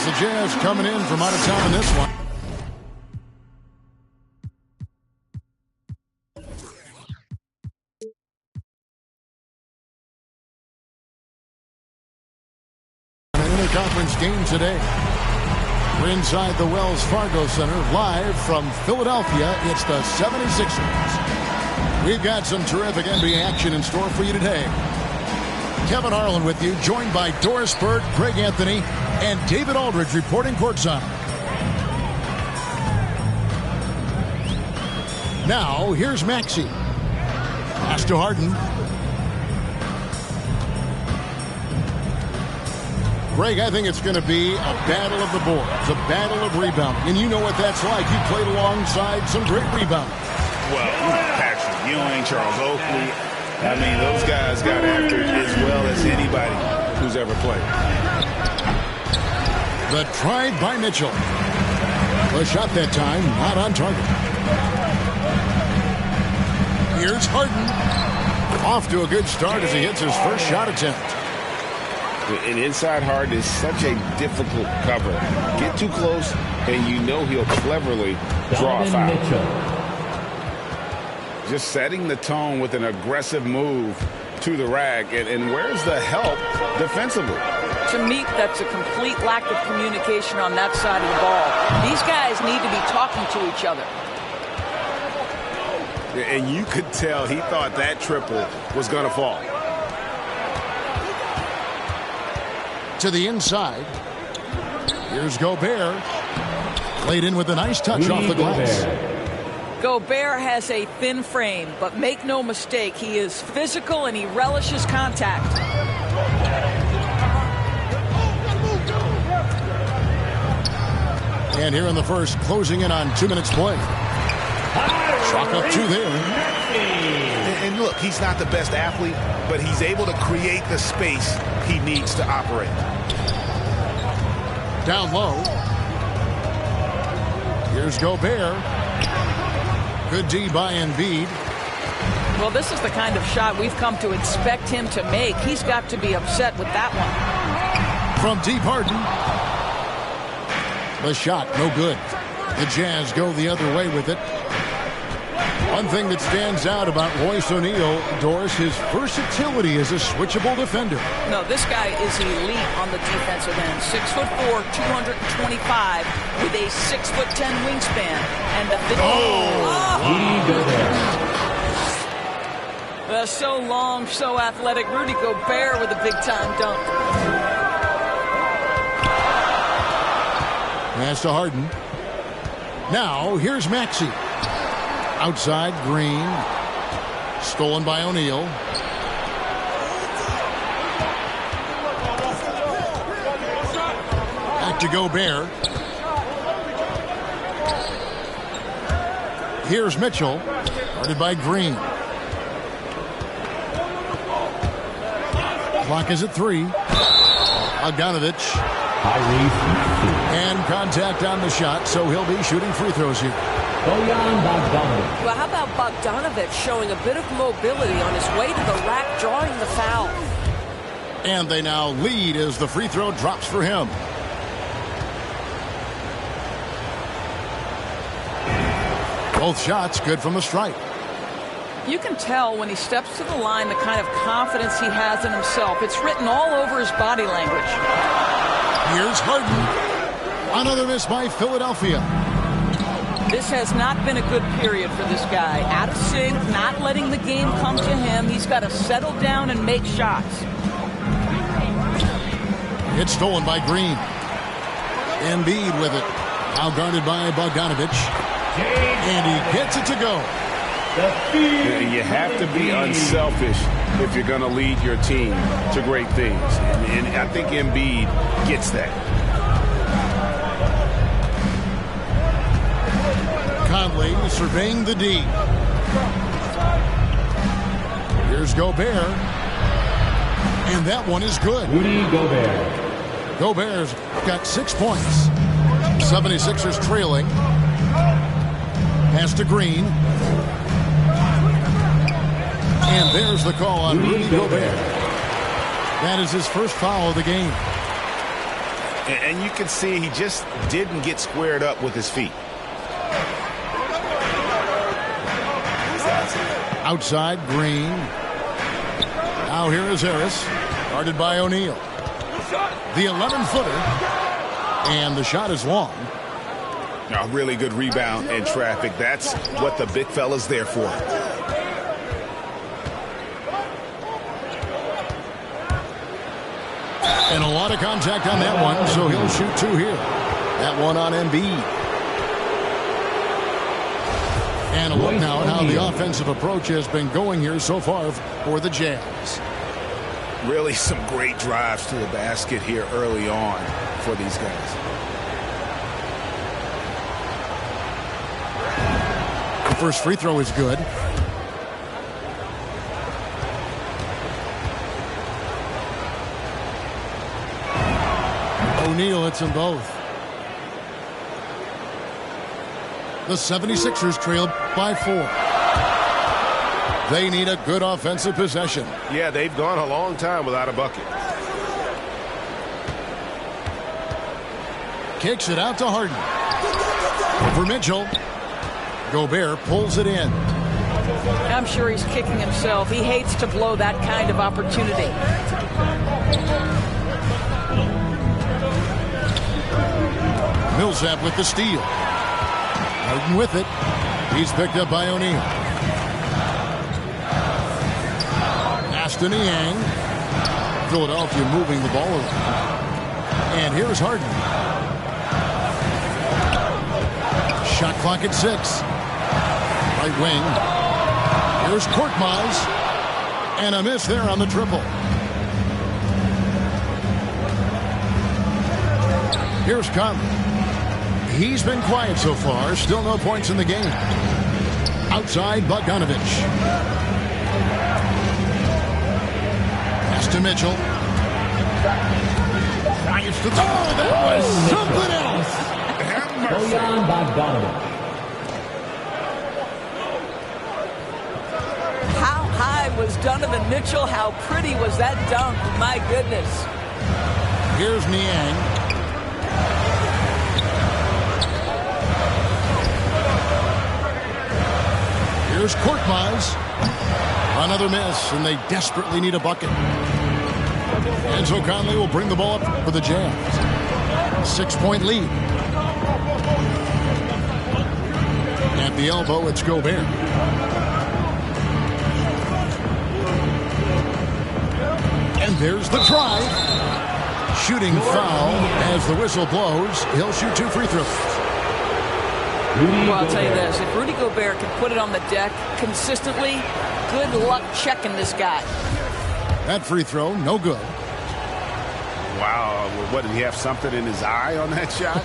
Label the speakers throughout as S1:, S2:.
S1: It's the Jazz coming in from out of town in this one. An interconference game today. We're inside the Wells Fargo Center, live from Philadelphia. It's the 76ers. We've got some terrific NBA action in store for you today. Kevin Harlan with you, joined by Doris Bird, Greg Anthony, and David Aldridge reporting courtside. Now, here's Maxey. Pass to Harden. Greg, I think it's going to be a battle of the boards, a battle of rebounding. And you know what that's like. You played alongside some great rebounders. Well,
S2: Patrick Ewing, Charles Oakley. I mean, those guys got after it as well as anybody who's ever played.
S1: The drive by Mitchell. The shot that time, not on target. Here's Harden. Off to a good start as he hits his first shot attempt.
S2: An inside Harden is such a difficult cover. Get too close, and you know he'll cleverly draw a foul. Just setting the tone with an aggressive move to the rack. And where's the help defensively?
S3: To me, that's a complete lack of communication on that side of the ball. These guys need to be talking to each other.
S2: And you could tell he thought that triple was going to fall.
S1: To the inside. Here's Gobert. Played in with a nice touch off the glass.
S3: Gobert has a thin frame, but make no mistake, he is physical and he relishes contact.
S1: And here in the first, closing in on 2 minutes play. Chalk up 2 there.
S2: And look, he's not the best athlete, but he's able to create the space he needs to operate.
S1: Down low. Here's Gobert. Good D by Embiid.
S3: Well, this is the kind of shot we've come to expect him to make. He's got to be upset with that one.
S1: From deep, Harden. The shot, no good. The Jazz go the other way with it. One thing that stands out about Royce O'Neal, Doris, his versatility as a switchable defender.
S3: No, this guy is elite on the defensive end. 6'4", 225, with a 6'10" wingspan. And the so long, so athletic. Rudy Gobert with a big-time dunk.
S1: Pass to Harden. Now, here's Maxey. Outside, Green. Stolen by O'Neal. Back to Gobert. Here's Mitchell. Guarded by Green. Clock is at 3. Bogdanovich. And contact on the shot, so he'll be shooting free throws here.
S4: Well, how about Bogdanovich showing a bit of mobility on his way to the rack, drawing the foul.
S1: And they now lead as the free throw drops for him. Both shots good from the stripe.
S3: You can tell when he steps to the line the kind of confidence he has in himself. It's written all over his body language.
S1: Here's Harden. Another miss by Philadelphia.
S3: This has not been a good period for this guy. Out of sync, not letting the game come to him. He's got to settle down and make shots.
S1: It's stolen by Green. Embiid with it. Now guarded by Bogdanovich. And he gets it to go.
S2: You have to be unselfish if you're going to lead your team to great things. And I think Embiid gets that.
S1: Conley surveying the D. Here's Gobert. And that one is good.
S5: Rudy Gobert.
S1: Gobert's got 6 points. 76ers trailing. Pass to Green. And there's the call on Rudy Gobert. That is his first foul of the game.
S2: And you can see he just didn't get squared up with his feet.
S1: Outside, Green. Now here is Harris. Guarded by O'Neal. The 11-footer. And the shot is long.
S2: A really good rebound in traffic. That's what the big fella's there for.
S1: And a lot of contact on that one, so he'll shoot 2 here. That one on Embiid. And a look now at how the offensive approach has been going here so far for the Jazz.
S2: Really some great drives to the basket here early on for these guys.
S1: The first free throw is good. O'Neal hits them both. The 76ers trail by 4. They need a good offensive possession.
S2: Yeah, they've gone a long time without a bucket.
S1: Kicks it out to Harden. For Mitchell. Gobert pulls it in.
S3: I'm sure he's kicking himself. He hates to blow that kind of opportunity.
S1: Millsap with the steal. Harden with it. He's picked up by O'Neal. Aston Yang. Philadelphia moving the ball around. And here's Harden. Shot clock at 6. Right wing. Here's Korkmaz. And a miss there on the triple. Here's Conley. He's been quiet so far. Still no points in the game. Outside, Bogdanovich. Pass to Mitchell. Bryant to that was something else.
S5: Bojan Bogdanovich.
S3: How high was Donovan Mitchell? How pretty was that dunk? My goodness.
S1: Here's Niang. Here's Korkmaz. Another miss, and they desperately need a bucket. Enzo Conley will bring the ball up for the Jazz. 6-point lead. At the elbow, it's Gobert. And there's the try. Shooting foul as the whistle blows. He'll shoot 2 free throws.
S3: Well, I'll tell you this. If Rudy Gobert can put it on the deck consistently, good luck checking this guy.
S1: That free throw, no good.
S2: Wow. What, did he have something in his eye on that shot?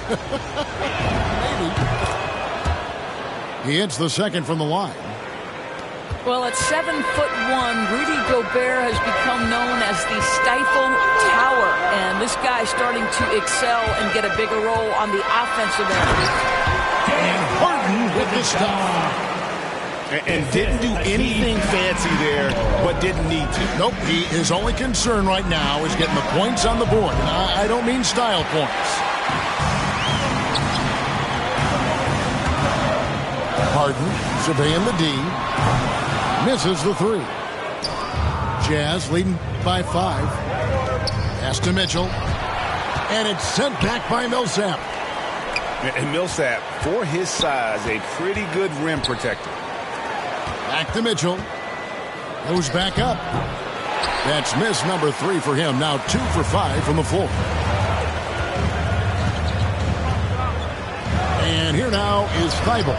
S1: Maybe. He hits the second from the line.
S3: Well, at 7'1", Rudy Gobert has become known as the Stifle Tower. And this guy's starting to excel and get a bigger role on the offensive end.
S1: And Harden with the stop.
S2: And didn't do anything fancy there, but didn't need to.
S1: Nope, his only concern right now is getting the points on the board. And I don't mean style points. Harden surveying the D. Misses the 3. Jazz leading by 5. Pass to Mitchell. And it's sent back by Millsap.
S2: And Millsap, for his size, a pretty good rim protector.
S1: Back to Mitchell. Goes back up. That's miss number 3 for him. Now 2 for 5 from the floor. And here now is Thibault.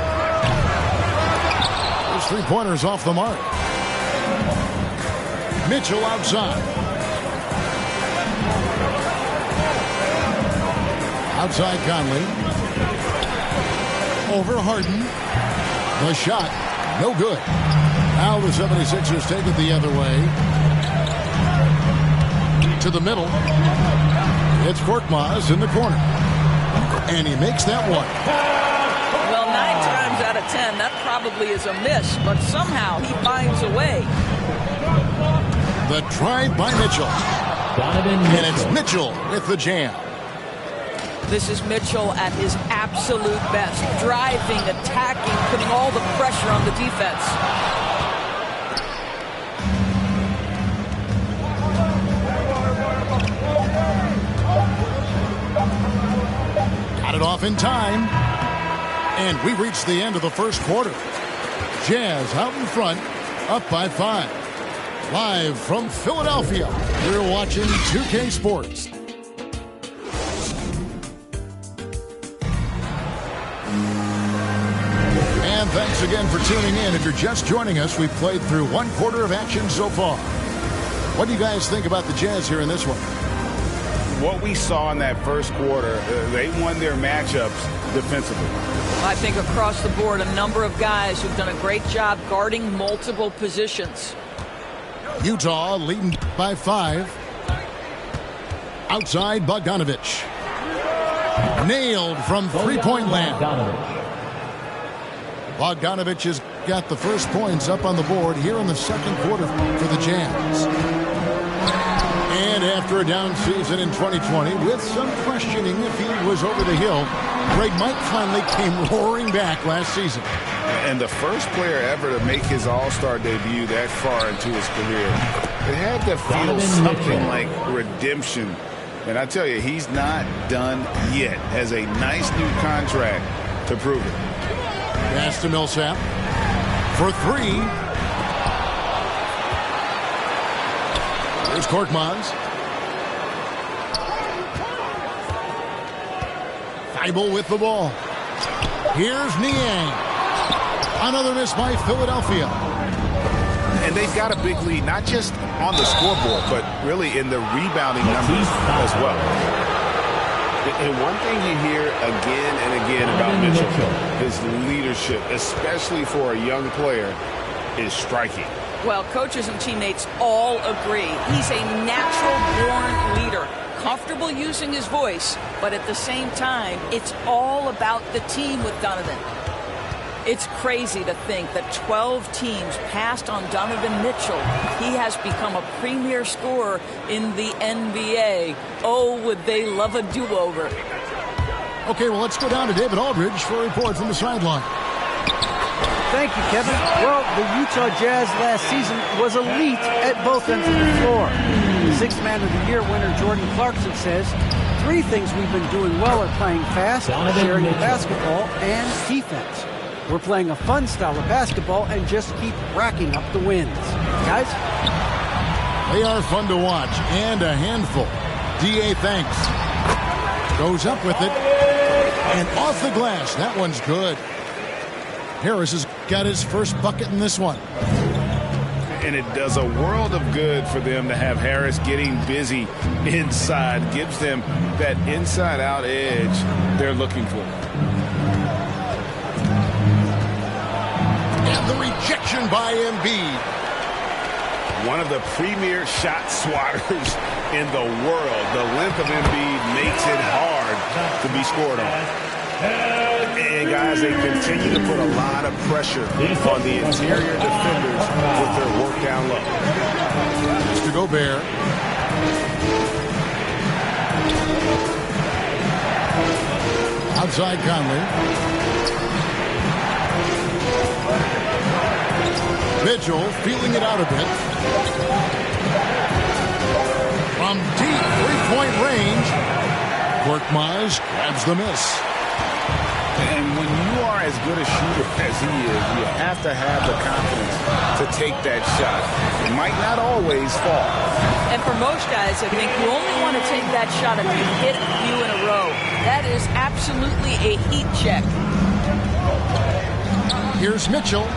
S1: His 3-pointers off the mark. Mitchell outside. Outside Conley. Over Harden. The shot, no good. Now the 76ers take it the other way. To the middle. It's Korkmaz in the corner. And he makes that one.
S3: Well, 9 times out of 10, that probably is a miss, but somehow he finds a way.
S1: The try by Mitchell.
S5: Donovan
S1: And it's
S5: Mitchell.
S1: Mitchell with the jam.
S3: This is Mitchell at his absolute best. Driving, attacking, putting all the pressure on the defense.
S1: Got it off in time. And we reached the end of the first quarter. Jazz out in front, up by 5. Live from Philadelphia, you're watching 2K Sports. And thanks again for tuning in. If you're just joining us, we've played through one quarter of action so far. What do you guys think about the Jazz here in this one?
S2: What we saw in that first quarter, they won their matchups defensively.
S3: I think across the board, a number of guys who've done a great job guarding multiple positions.
S1: Utah leading by 5. Outside Bogdanovich. Nailed from three-point land. Bogdanovich has got the first points up on the board here in the second quarter for the Jazz. And after a down season in 2020, with some questioning if he was over the hill, Greg Mike finally came roaring back last season.
S2: And the first player ever to make his All-Star debut that far into his career. It had to feel something like redemption. And I tell you, he's not done yet. Has a nice new contract to prove it.
S1: Pass to Millsap for 3. Here's Korkmaz. Thibault with the ball. Here's Niang. Another miss by Philadelphia.
S2: And they've got a big lead, not just on the scoreboard, but really in the rebounding numbers as well. And one thing you hear again and again about Mitchell, his leadership, especially for a young player, is striking.
S3: Well, coaches and teammates all agree. He's a natural-born leader, comfortable using his voice, but at the same time, it's all about the team with Donovan. It's crazy to think that 12 teams passed on Donovan Mitchell. He has become a premier scorer in the NBA. Oh, would they love a do-over.
S1: Okay, well, let's go down to David Aldridge for a report from the sideline.
S6: Thank you, Kevin. Well, the Utah Jazz last season was elite at both ends of the floor. The Sixth Man of the Year winner Jordan Clarkson says, 3 things we've been doing well are playing fast, sharing the basketball, and defense. We're playing a fun style of basketball and just keep racking up the wins. Guys?
S1: They are fun to watch and a handful. D.A. thanks. Goes up with it. And off the glass. That one's good. Harris has got his first bucket in this one.
S2: And it does a world of good for them to have Harris getting busy inside. Gives them that inside-out edge they're looking for.
S1: And the rejection by Embiid.
S2: One of the premier shot swatters in the world. The length of Embiid makes it hard to be scored on. And guys, they continue to put a lot of pressure on the interior defenders with their work down low.
S1: Mr. Gobert. Outside Conley. Mitchell feeling it out a bit. From deep three-point range, Korkmaz grabs the miss.
S2: And when you are as good a shooter as he is, you have to have the confidence to take that shot. It might not always fall.
S3: And for most guys, I think you only want to take that shot if you hit a few in a row. That is absolutely a heat check.
S1: Here's Mitchell.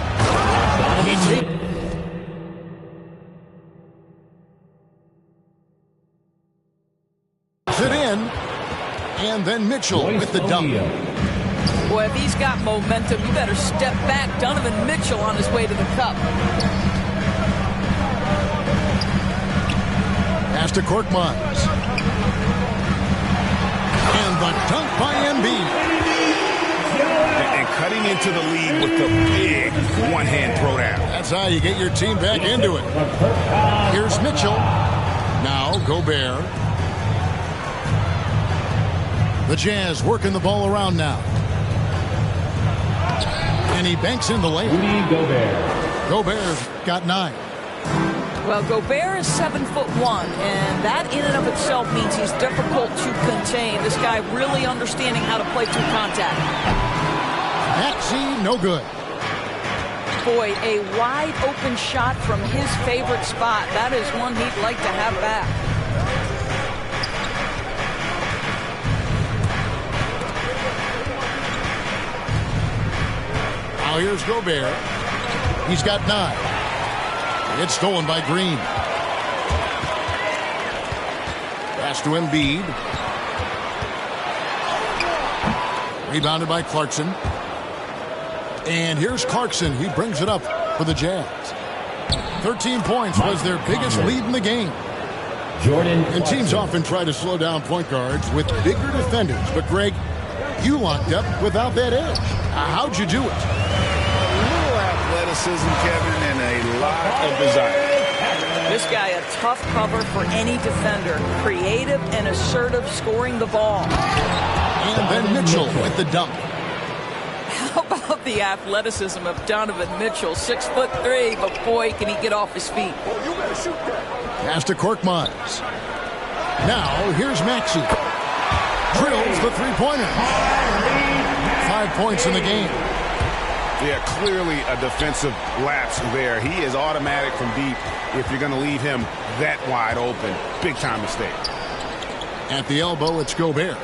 S1: It in, and then Mitchell with the dunk.
S3: Boy, if he's got momentum, you better step back. Donovan Mitchell on his way to the cup.
S1: Pass to Korkmaz. And the dunk by Embiid.
S2: And cutting into the lead with the big one-hand throwdown.
S1: That's how you get your team back into it. Here's Mitchell. Now Gobert. The Jazz working the ball around now. And he banks in the layup.
S5: Rudy Gobert.
S1: Gobert's got 9.
S3: Well, Gobert is 7'1", and that in and of itself means he's difficult to contain. This guy really understanding how to play through contact.
S1: Maxey, no good.
S3: Boy, a wide open shot from his favorite spot. That is one he'd like to have back.
S1: Now here's Gobert. He's got 9. It's stolen by Green. Pass to Embiid. Rebounded by Clarkson. And here's Clarkson. He brings it up for the Jazz. 13 points was their biggest lead in the game.
S5: Jordan.
S1: And teams often try to slow down point guards with bigger defenders. But, Greg, you locked up without that edge. How'd you do it?
S2: A little athleticism, Kevin, and a lot of desire.
S3: This guy a tough cover for any defender. Creative and assertive scoring the ball.
S1: And then Mitchell with the dunk.
S3: How about the athleticism of Donovan Mitchell? 6'3", but boy, can he get off his feet.
S1: Pass to Korkmaz. Now, here's Maxey. Drills the three-pointer. 5 points in the game.
S2: Yeah, clearly a defensive lapse there. He is automatic from deep if you're going to leave him that wide open. Big-time mistake.
S1: At the elbow, it's Gobert.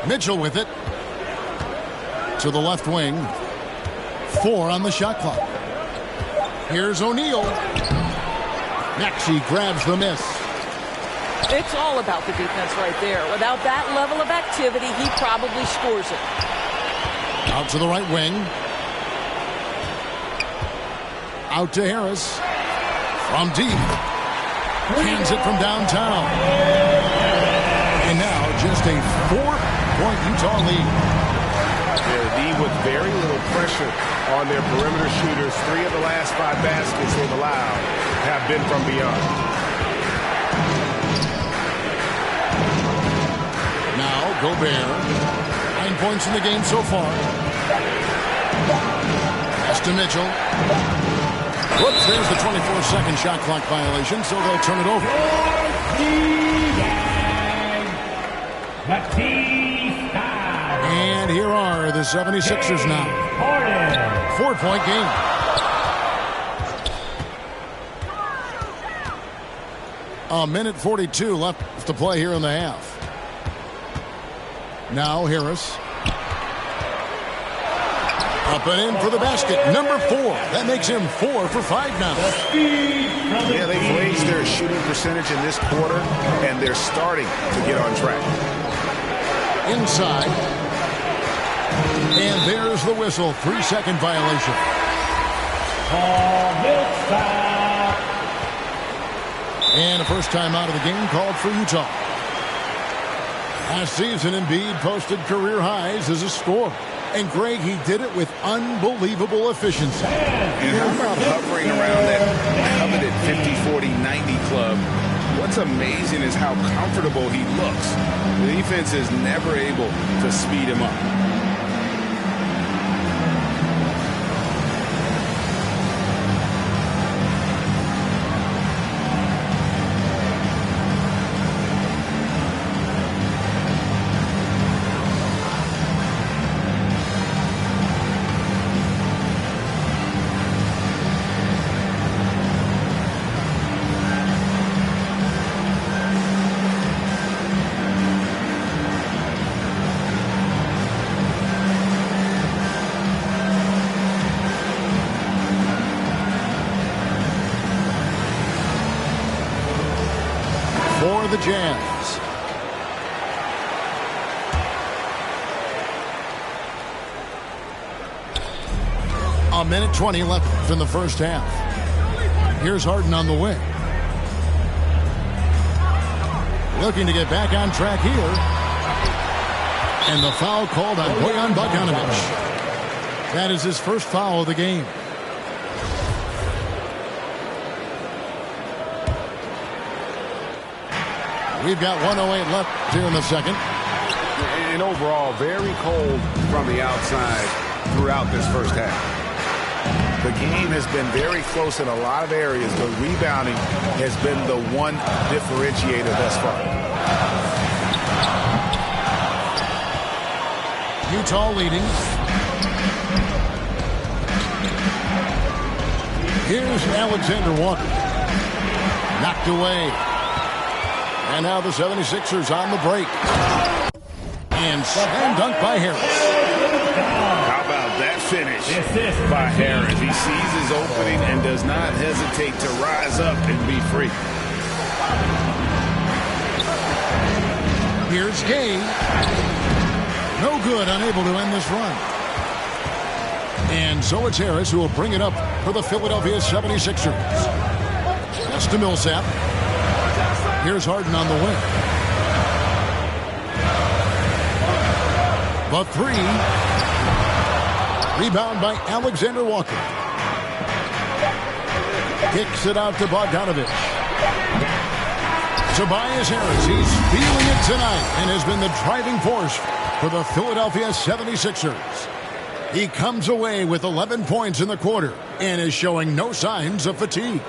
S1: Mitchell with it. To the left wing. 4 on the shot clock. Here's O'Neal. Maxey grabs the miss.
S3: It's all about the defense right there. Without that level of activity, he probably scores it.
S1: Out to the right wing. Out to Harris. From deep. Hands it from downtown. And now just a 4-point Utah lead.
S2: They're D with very little pressure on their perimeter shooters. 3 of the last 5 baskets they've allowed have been from beyond.
S1: Now Gobert. 9 points in the game so far. Pass to Mitchell. Whoops, there's the 24-second shot clock violation, so they'll turn it over. And here are the 76ers now. 4-point game. A minute 42 left to play here in the half. Now Harris. Up and in for the basket. Number 4. That makes him 4 for 5 now.
S2: Yeah, they've raised their shooting percentage in this quarter, and they're starting to get on track.
S1: Inside. And there's the whistle. 3-second violation. And a first time out of the game called for Utah. Last season, Embiid posted career highs as a scorer. And, Greg, he did it with unbelievable efficiency.
S2: And how about hovering around that coveted 50-40-90 club? What's amazing is how comfortable he looks. The defense is never able to speed him up.
S1: For the Jazz. A minute 20 left in the first half. Here's Harden on the wing. Looking to get back on track here. And the foul called on Bojan Bogdanovic. That is his first foul of the game. We've got 1:08 left here in the second.
S2: And overall, very cold from the outside throughout this first half. The game has been very close in a lot of areas, but rebounding has been the one differentiator thus far.
S1: Utah leading. Here's Alexander Walker. Knocked away. And now the 76ers on the break. And slam dunk by Harris.
S2: How about that finish by Harris? He sees his opening and does not hesitate to rise up and be free.
S1: Here's Gay. No good, unable to end this run. And so it's Harris who will bring it up for the Philadelphia 76ers. Pass to Millsap. Here's Harden on the wing. The three. Rebound by Alexander Walker. Kicks it out to Bogdanovich. Tobias Harris, he's feeling it tonight and has been the driving force for the Philadelphia 76ers. He comes away with 11 points in the quarter and is showing no signs of fatigue.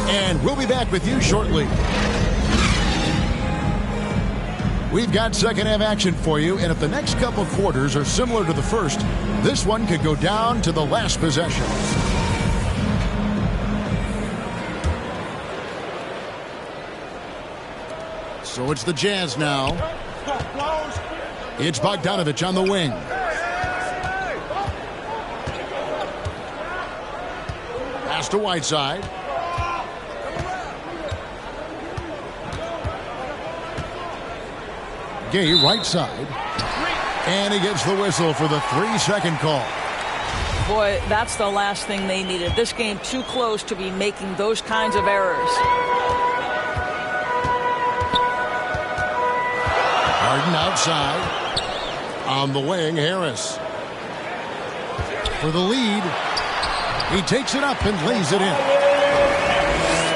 S1: And we'll be back with you shortly. We've got second half action for you, and if the next couple of quarters are similar to the first, this one could go down to the last possession. So it's the Jazz now. It's Bogdanovich on the wing. Pass to Whiteside. Gay right side. And he gets the whistle for the 3-second call.
S3: Boy, that's the last thing they needed. This game too close to be making those kinds of errors.
S1: Harden outside. On the wing, Harris. For the lead. He takes it up and lays it in.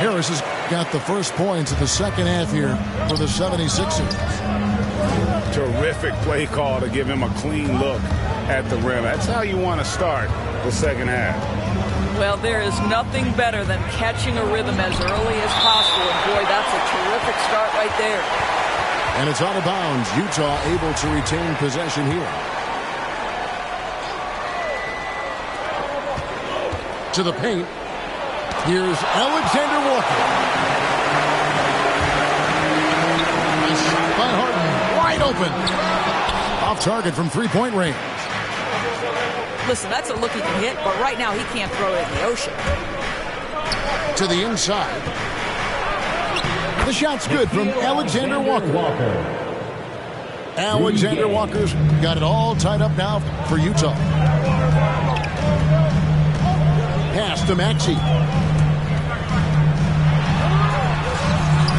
S1: Harris has got the first points of the second half here for the 76ers.
S2: Terrific play call to give him a clean look at the rim. That's how you want to start the second half.
S3: Well, there is nothing better than catching a rhythm as early as possible. And boy, that's a terrific start right there.
S1: And it's out of bounds. Utah able to retain possession here. To the paint. Here's Alexander Walker. A shot by Harden. Wide open. Off target from three-point range.
S3: Listen, that's a look he can hit, but right now he can't throw it in the ocean.
S1: To the inside. The shot's good from Alexander Walker. Alexander Walker's got it all tied up now for Utah. Pass to Maxey.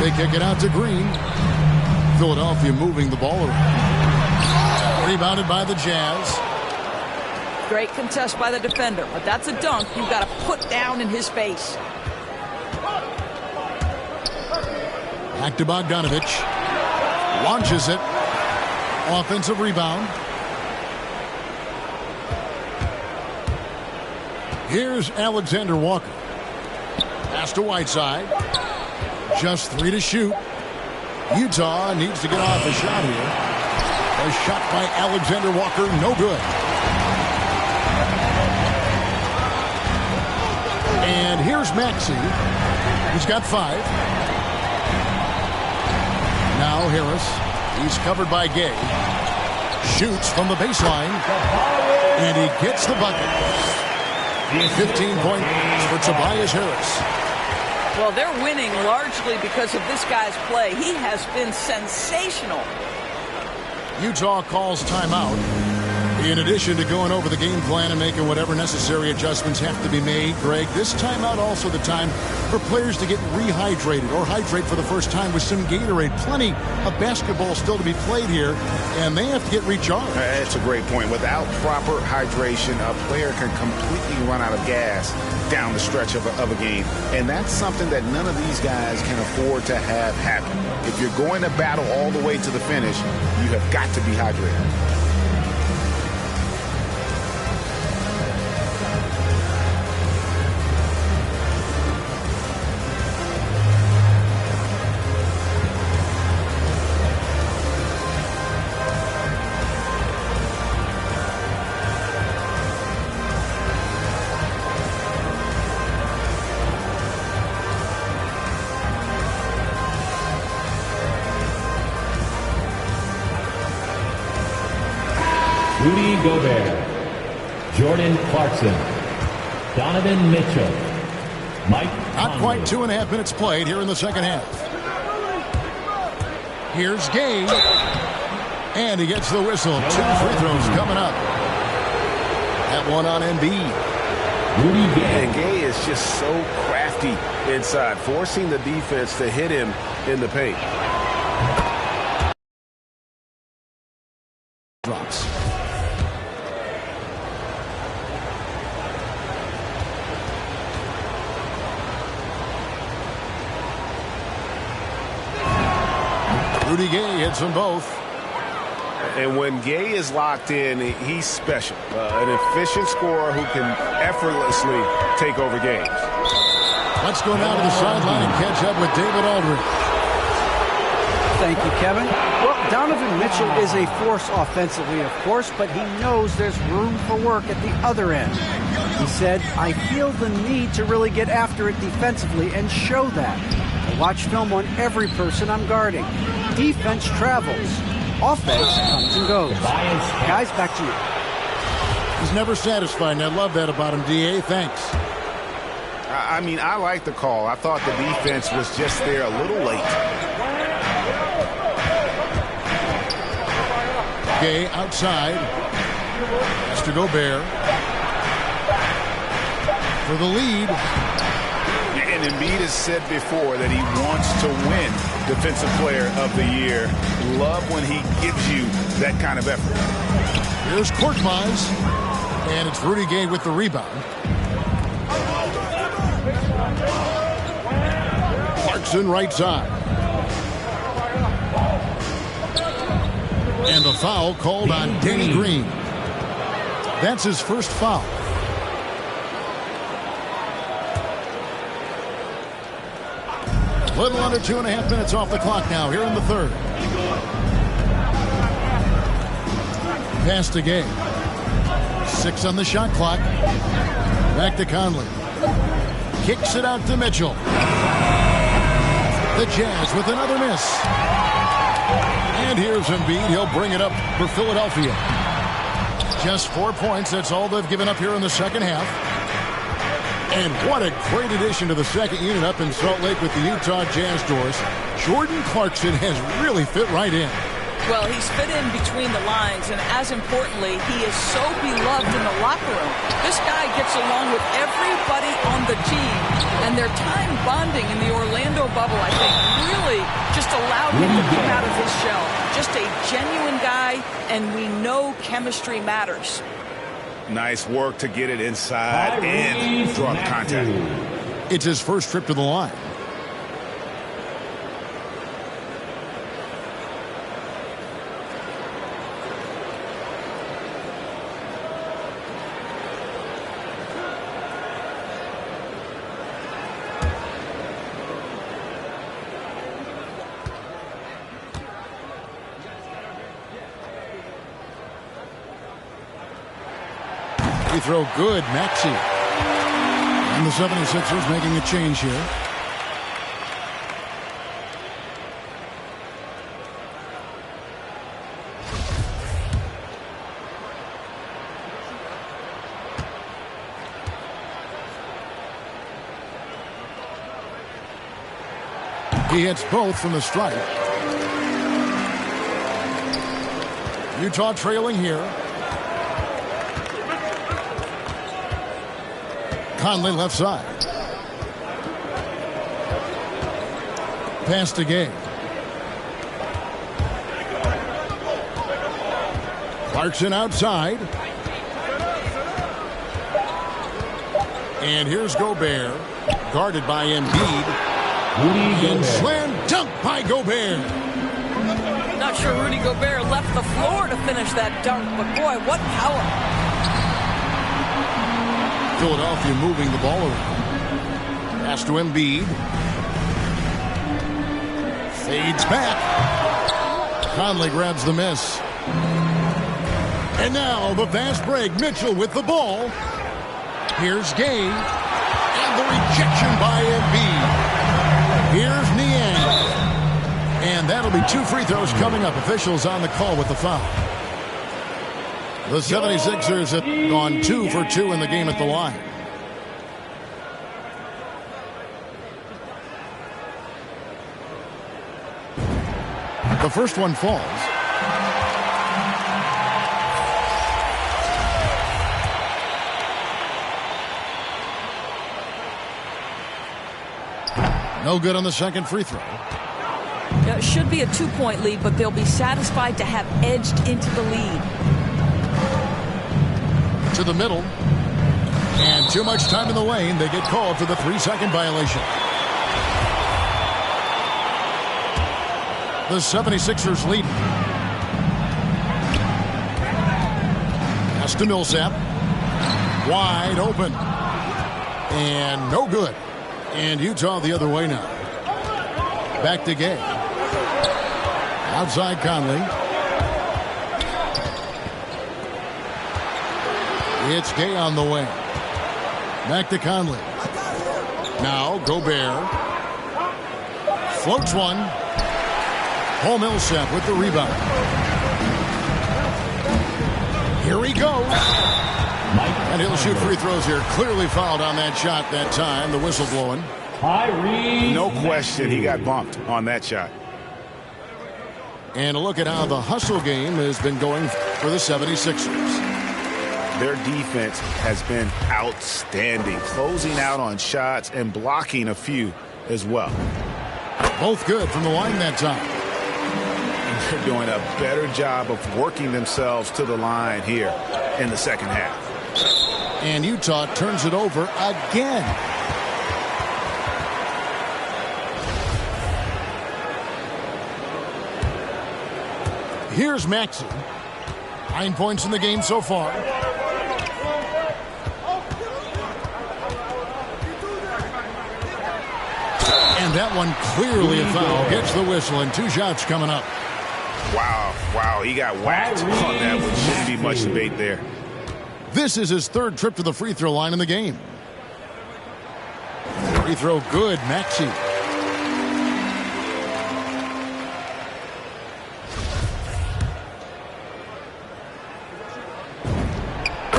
S1: They kick it out to Green. Philadelphia moving the ball around. Rebounded by the Jazz.
S3: Great contest by the defender, but that's a dunk you've got to put down in his face.
S1: Back to Bogdanovich. Launches it. Offensive rebound. Here's Alexander Walker. Pass to Whiteside. Just 3 to shoot. Utah needs to get off a shot here. A shot by Alexander Walker, no good. And here's Maxey. He's got 5. Now Harris. He's covered by Gay. Shoots from the baseline. And he gets the bucket. 15 points for Tobias Harris.
S3: Well, they're winning largely because of this guy's play. He has been sensational.
S1: Utah calls timeout. In addition to going over the game plan and making whatever necessary adjustments have to be made, Greg, this timeout also the time for players to get rehydrated or hydrate for the first time with some Gatorade. Plenty of basketball still to be played here, and they have to get recharged.
S2: That's a great point. Without proper hydration, a player can completely run out of gas down the stretch of a game, and that's something that none of these guys can afford to have happen. If you're going to battle all the way to the finish, you have got to be hydrated.
S5: Rudy Gobert, Jordan Clarkson, Donovan Mitchell, Mike
S1: Not quite 2.5 minutes played here in the second half. Here's Gay. And he gets the whistle. 2 free throws coming up. That one on Embiid.
S5: Rudy Gay.
S2: And Gay is just so crafty inside, forcing the defense to hit him in the paint.
S1: Drops. Rudy Gay hits them both.
S2: And when Gay is locked in, he's special. An efficient scorer who can effortlessly take over games.
S1: Let's go now to the sideline and catch up with David Aldridge.
S6: Thank you, Kevin. Well, Donovan Mitchell is a force offensively, of course, but he knows there's room for work at the other end. He said, I feel the need to really get after it defensively and show that. I watch film on every person I'm guarding. Defense travels. Offense comes and goes. Guys, back to you.
S1: He's never satisfied, and I love that about him, D.A. Thanks.
S2: I mean, I like the call. I thought the defense was just there a little late.
S1: Gay outside. Has to Gobert. For the lead.
S2: And Embiid has said before that he wants to win Defensive Player of the Year. Love when he gives you that kind of effort.
S1: Here's Korkmaz. And it's Rudy Gay with the rebound. Clarkson right side. And the foul called on Danny Green. That's his first foul. Little under 2.5 minutes off the clock now here in the third. Pass to Gay. 6 on the shot clock. Back to Conley. Kicks it out to Mitchell. The Jazz with another miss. And here's Embiid. He'll bring it up for Philadelphia. Just 4 points. That's all they've given up here in the second half. And what a great addition to the second unit up in Salt Lake with the Utah Jazz doors. Jordan Clarkson has really fit right in.
S3: Well, he's fit in between the lines, and as importantly, he is so beloved in the locker room. This guy gets along with everybody on the team, and their time bonding in the Orlando bubble, I think, really just allowed him to come out of his shell. Just a genuine guy, and we know chemistry matters.
S2: Nice work to get it inside and draw the contact.
S1: It's his first trip to the line. Free throw good, Maxey. And the 76ers making a change here. He hits both from the stripe. Utah trailing here. Conley left side. Pass to Gay. Clarkson outside. And here's Gobert. Guarded by Embiid. And slam dunk by Gobert.
S3: Not sure Rudy Gobert left the floor to finish that dunk, but boy, what power.
S1: Philadelphia moving the ball around. Pass to Embiid. Fades back. Conley grabs the miss. And now the fast break. Mitchell with the ball. Here's Gay. And the rejection by Embiid. Here's Niang. And that'll be 2 free throws coming up. Officials on the call with the foul. The 76ers have gone 2 for 2 in the game at the line. The first one falls. No good on the second free throw.
S3: It should be a 2-point lead, but they'll be satisfied to have edged into the lead.
S1: To the middle. And too much time in the lane. They get called for the 3-second violation. The 76ers lead. Pass to Millsap. Wide open. And no good. And Utah the other way now. Back to Gay. Outside Conley. It's Gay on the wing. Back to Conley. Now Gobert. Floats one. Paul Millsap with the rebound. Here he goes. And he'll shoot free throws here. Clearly fouled on that shot that time. The whistle blowing.
S2: No question he got bumped on that shot.
S1: And a look at how the hustle game has been going for the 76ers.
S2: Their defense has been outstanding, closing out on shots and blocking a few as well.
S1: Both good from the line that time.
S2: They're doing a better job of working themselves to the line here in the second half.
S1: And Utah turns it over again. Here's Maxey. 9 points in the game so far. And that one clearly a foul. Gets the whistle and 2 shots coming up.
S2: Wow, he got whacked on that one. Shouldn't be much debate there.
S1: This is his 3rd trip to the free throw line in the game. Free throw good, Maxey.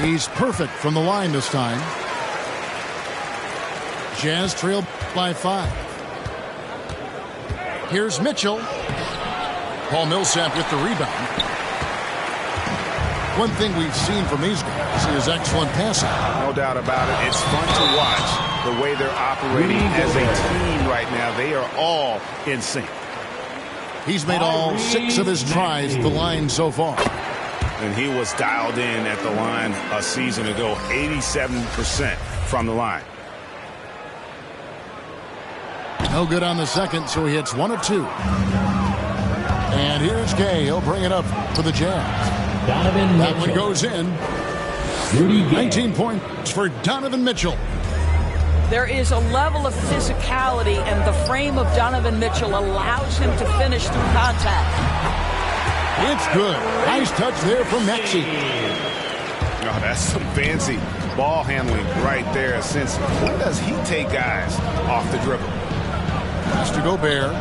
S1: He's perfect from the line this time. Jazz trailed by 5. Here's Mitchell. Paul Millsap with the rebound. One thing we've seen from these guys is excellent passing.
S2: No doubt about it. It's fun to watch the way they're operating as a team right now. They are all in sync.
S1: He's made all 6 of his tries at the line so far.
S2: And he was dialed in at the line a season ago, 87% from the line.
S1: No good on the second, so he hits 1 of 2. And here's Gay. He'll bring it up for the Jazz.
S5: Donovan
S1: that
S5: Mitchell.
S1: one goes in. 19 points for Donovan Mitchell.
S3: There is a level of physicality, and the frame of Donovan Mitchell allows him to finish through contact.
S1: It's good. Nice touch there from Maxey.
S2: Oh, that's some fancy ball handling right there. Since when does he take guys off the dribble?
S1: Pass to Gobert.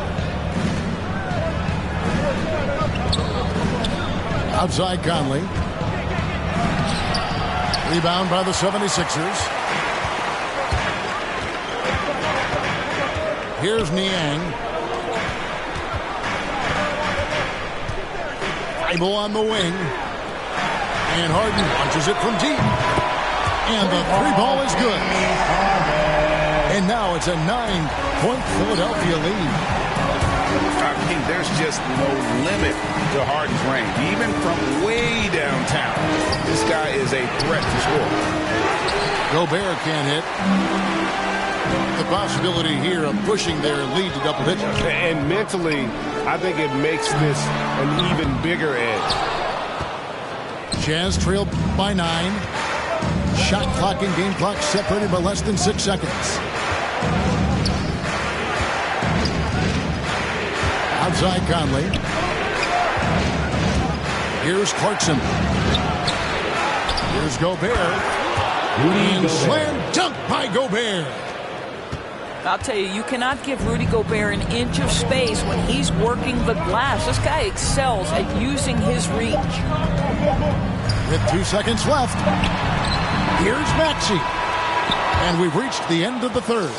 S1: Outside Conley. Rebound by the 76ers. Here's Niang. Bible on the wing. And Harden launches it from deep. And the 3 ball is good. And now it's a 9-point Philadelphia lead.
S2: I mean, there's just no limit to Harden's range. Even from way downtown, this guy is a threat to score.
S1: Gobert can't hit. The possibility here of pushing their lead to double digits.
S7: And mentally, I think it makes this an even bigger edge.
S1: Jazz trailed by 9. Shot clock and game clock separated by less than 6 seconds. Outside Conley. Here's Clarkson. Here's Gobert. And slam dunk by Gobert.
S3: I'll tell you, you cannot give Rudy Gobert an inch of space when he's working the glass. This guy excels at using his reach.
S1: With 2 seconds left, here's Maxey. And we've reached the end of the third.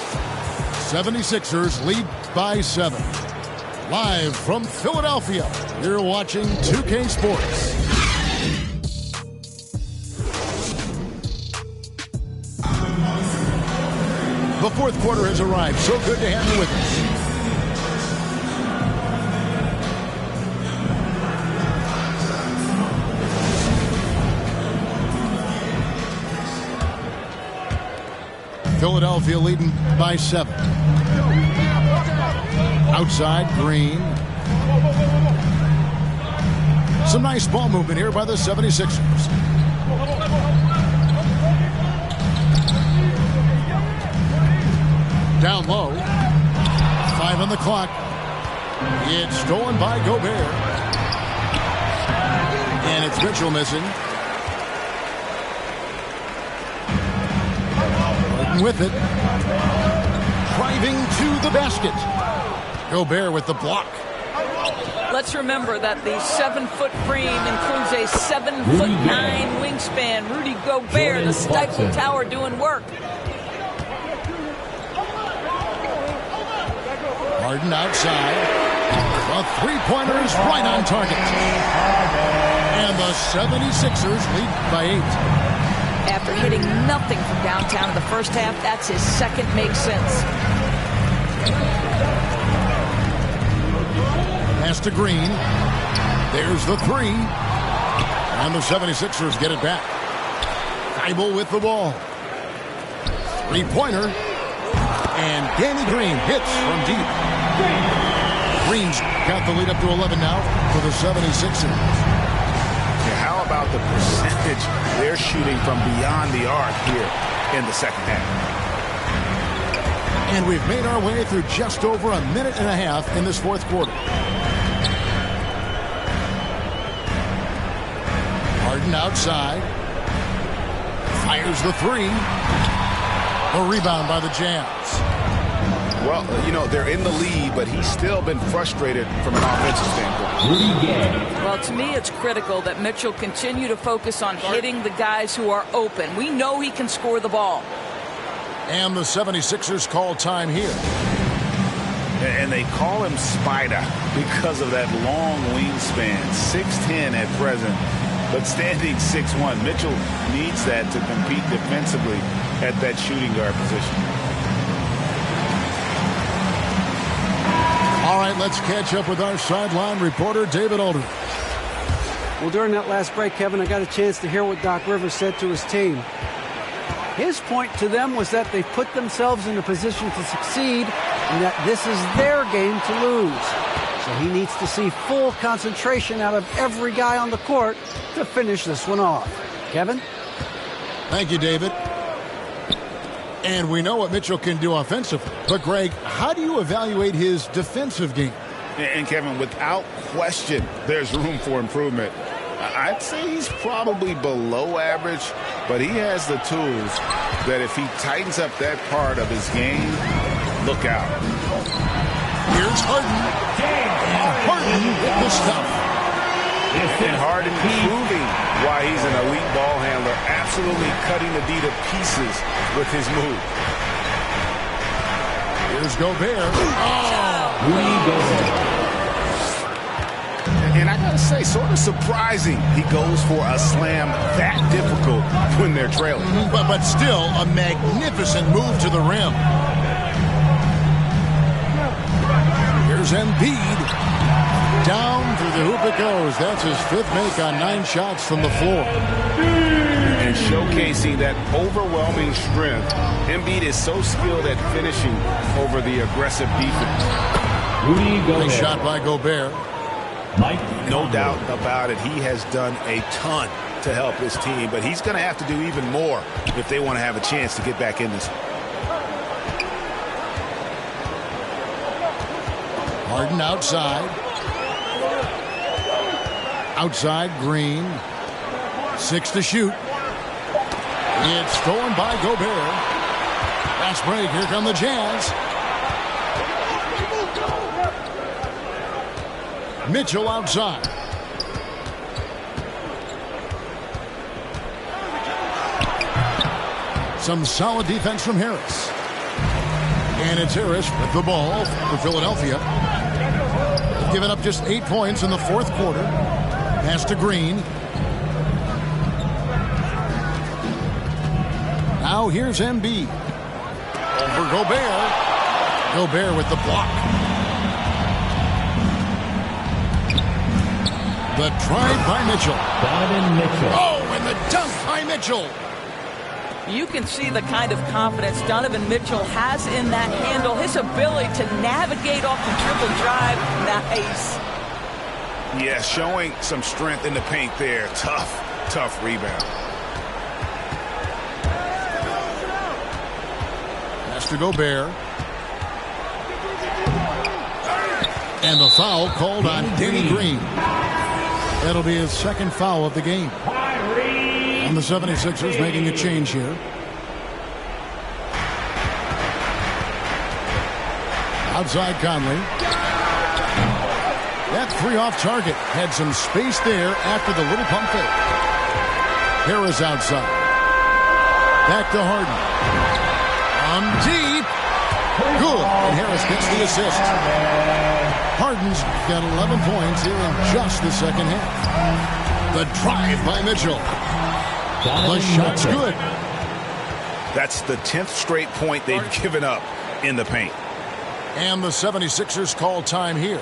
S1: 76ers lead by 7. Live from Philadelphia, you're watching 2K Sports. The fourth quarter has arrived. So good to have you with us. Philadelphia leading by 7. Outside, Green. Some nice ball movement here by the 76ers. Down low. 5 on the clock. It's stolen by Gobert. And it's Mitchell missing. With it. Driving to the basket. Gobert with the block.
S3: Let's remember that the 7-foot frame includes a 7'9" wingspan. Rudy Gobert, the Stifle Tower, doing work.
S1: Harden outside. A three-pointer is right on target. And the 76ers lead by 8.
S3: After hitting nothing from downtown in the first half, that's his second makes sense.
S1: Pass to Green. There's the 3. And the 76ers get it back. Thibault with the ball. Three-pointer. And Danny Green hits from deep. Green's got the lead up to 11 now for the 76ers.
S2: Yeah, how about the percentage they're shooting from beyond the arc here in the second half?
S1: And we've made our way through just over a minute and a half in this fourth quarter. Harden outside. Fires the 3. A rebound by the Jazz.
S2: Well, you know, they're in the lead, but he's still been frustrated from an offensive standpoint.
S3: Well, to me, it's critical that Mitchell continue to focus on hitting the guys who are open. We know he can score the ball.
S1: And the 76ers call time here.
S2: And they call him Spider because of that long wingspan, 6'10" at present, but standing 6'1". Mitchell needs that to compete defensively at that shooting guard position.
S1: All right, let's catch up with our sideline reporter, David Aldridge.
S6: Well, during that last break, Kevin, I got a chance to hear what Doc Rivers said to his team. His point to them was that they put themselves in a position to succeed and that this is their game to lose. So he needs to see full concentration out of every guy on the court to finish this one off. Kevin?
S1: Thank you, David. And we know what Mitchell can do offensively. But, Greg, how do you evaluate his defensive game?
S2: And, Kevin, without question, there's room for improvement. I'd say he's probably below average, but he has the tools that if he tightens up that part of his game, look out.
S1: Here's Harden. And Harden with the stuff.
S2: And Harden proving why he's an elite ball handler, absolutely cutting the D to pieces with his move.
S1: Here's Gobert.
S2: And I gotta say, sort of surprising he goes for a slam that difficult when they're trailing.
S1: But still a magnificent move to the rim. Here's Embiid. Down through the hoop it goes. That's his 5th make on 9 shots from the floor.
S2: And showcasing that overwhelming strength. Embiid is so skilled at finishing over the aggressive defense.
S1: Nice shot by Gobert.
S2: No doubt about it. He has done a ton to help his team, but he's going to have to do even more if they want to have a chance to get back in this.
S1: Harden outside. Outside, Green. 6 to shoot. It's stolen by Gobert. Fast break. Here come the Jazz. Mitchell outside. Some solid defense from Harris. And it's Harris with the ball for Philadelphia. They've given up just 8 points in the 4th quarter. Pass to Green. Now here's Embiid. Over Gobert. Gobert with the block. The drive by Mitchell.
S5: Donovan Mitchell.
S1: Oh, and the dunk by Mitchell.
S3: You can see the kind of confidence Donovan Mitchell has in that handle. His ability to navigate off the dribble drive. Nice.
S2: Yeah, showing some strength in the paint there. Tough rebound.
S1: Pass to Gobert. And the foul called on Danny Green. That'll be his 2nd foul of the game. And the 76ers making a change here. Outside Conley. That 3 off target had some space there after the little pump fake. Harris outside. Back to Harden. On deep. Good. And Harris gets the assist. Harden's got 11 points here in just the 2nd half. The drive by Mitchell. The shot's good.
S2: That's the 10th straight point they've given up in the paint.
S1: And the 76ers call time here.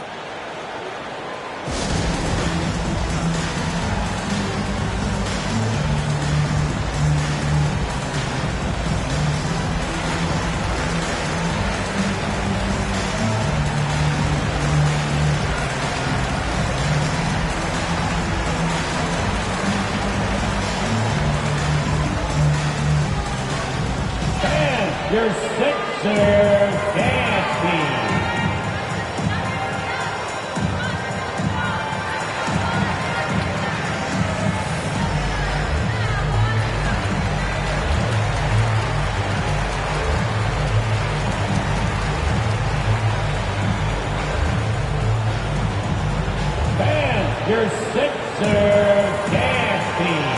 S5: Your Sixers dance team. Fans, your Sixers dance team.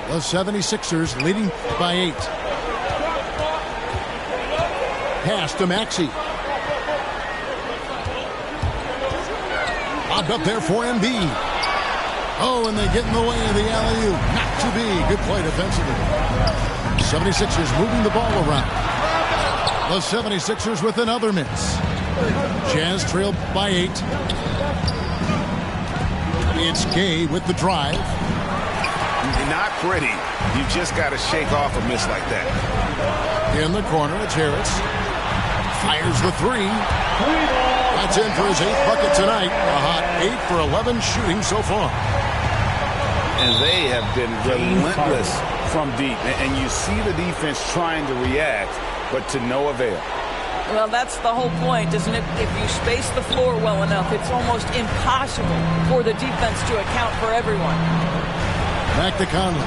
S1: The 76ers leading by 8. Pass to Maxey. Lobbed up there for Embiid. Oh, and they get in the way of the alley-oop. Not to be. Good play defensively. 76ers moving the ball around. The 76ers with another miss. Jazz trailed by 8. It's Gay with the drive.
S2: Not pretty. You just got to shake off a miss like that.
S1: In the corner, it's Harris. Fires the 3. That's in for his 8th bucket tonight. A hot 8 for 11 shooting so far.
S2: And they have been relentless from deep. And you see the defense trying to react, but to no avail.
S3: Well, that's the whole point, isn't it? If you space the floor well enough, it's almost impossible for the defense to account for everyone.
S1: Back to Conley.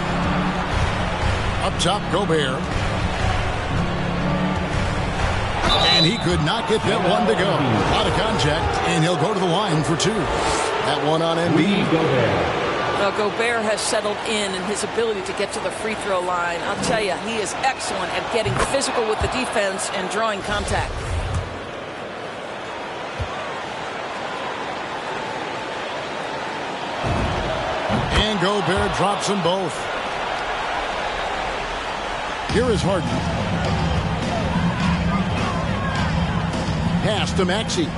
S1: Up top, Gobert. And he could not get that one to go. A lot of contact, and he'll go to the line for 2. That one on Embiid.
S3: Well, Gobert has settled in his ability to get to the free throw line. I'll tell you, he is excellent at getting physical with the defense and drawing contact.
S1: And Gobert drops them both. Here is Harden. Pass to Maxey.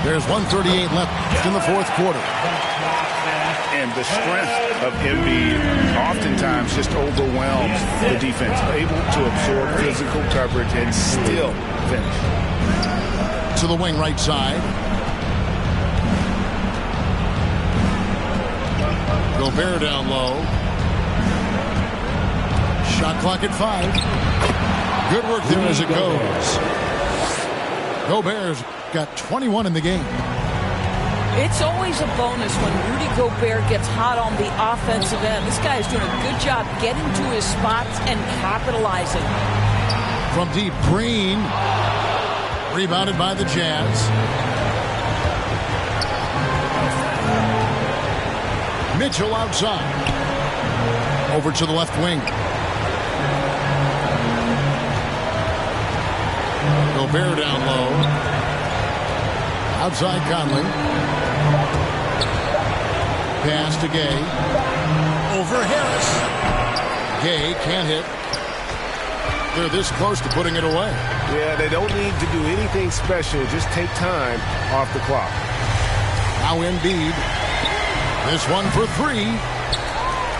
S1: There's 1:38 left in the fourth quarter.
S2: And the strength of Embiid oftentimes just overwhelms the defense. Able to absorb physical coverage and still finish.
S1: To the wing right side. Gobert down low. Shot clock at 5. Good work there as it goes. Gobert's got 21 in the game.
S3: It's always a bonus when Rudy Gobert gets hot on the offensive end. This guy is doing a good job getting to his spots and capitalizing.
S1: From deep, Green. Rebounded by the Jazz. Mitchell outside. Over to the left wing. Gobert down low. Outside Conley. Pass to Gay. Over Harris. Gay can't hit. They're this close to putting it away.
S7: Yeah, they don't need to do anything special. Just take time off the clock.
S1: Now Embiid. This one for 3.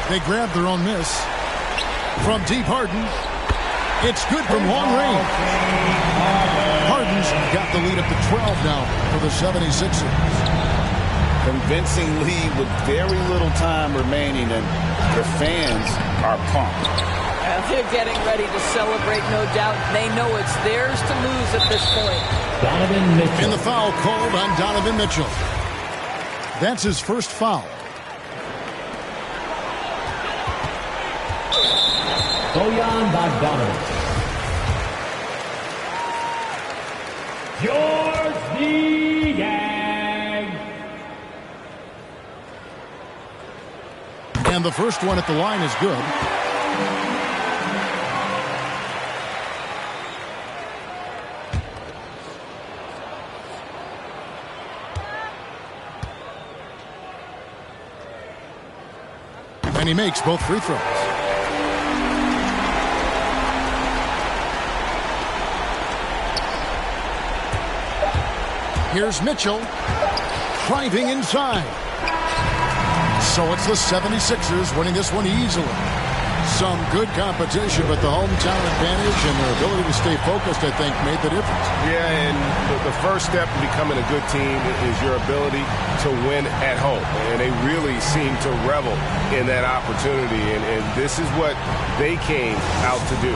S1: They grabbed their own miss. From deep, Harden. It's good from long range. Harden's got the lead up to 12 now for the 76ers.
S2: Convincing lead with very little time remaining, and the fans are pumped.
S3: They're getting ready to celebrate, no doubt. They know it's theirs to lose at this point.
S5: Donovan Mitchell.
S1: And the foul called on Donovan Mitchell. That's his first foul.
S5: Bojan Bogdanovic. George Niang.
S1: And the first one at the line is good. And he makes both free throws. Here's Mitchell driving inside. So it's the 76ers winning this one easily. Some good competition, but the hometown advantage and their ability to stay focused, I think, made the difference.
S7: Yeah, and the first step to becoming a good team is your ability to win at home. And they really seem to revel in that opportunity. And this is what they came out to do.